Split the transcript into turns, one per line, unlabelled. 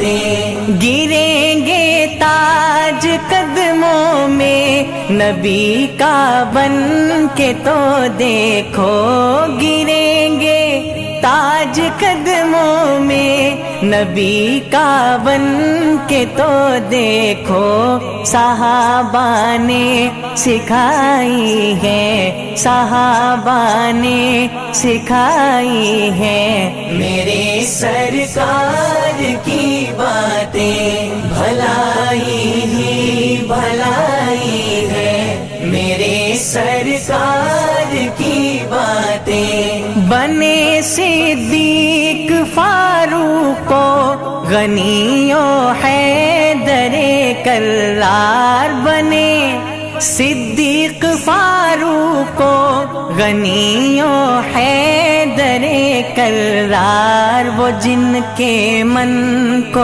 باتیں، گریں گے تاج قدموں میں نبی کا بن کے تو دیکھو، گریں گے تاج قدموں میں نبی کا بن کے تو دیکھو، صحابہ نے سکھائی ہے، صحابہ نے سکھائی ہے، میرے سرکار کی باتیں بھلائی ہی بھلائی ہے، میرے سرکار کی باتیں، بنے صدیق فاروق و غنی و حیدر کرار، بنے صدیق فاروق و غنی و حیدر کرار، وہ جن کے من کو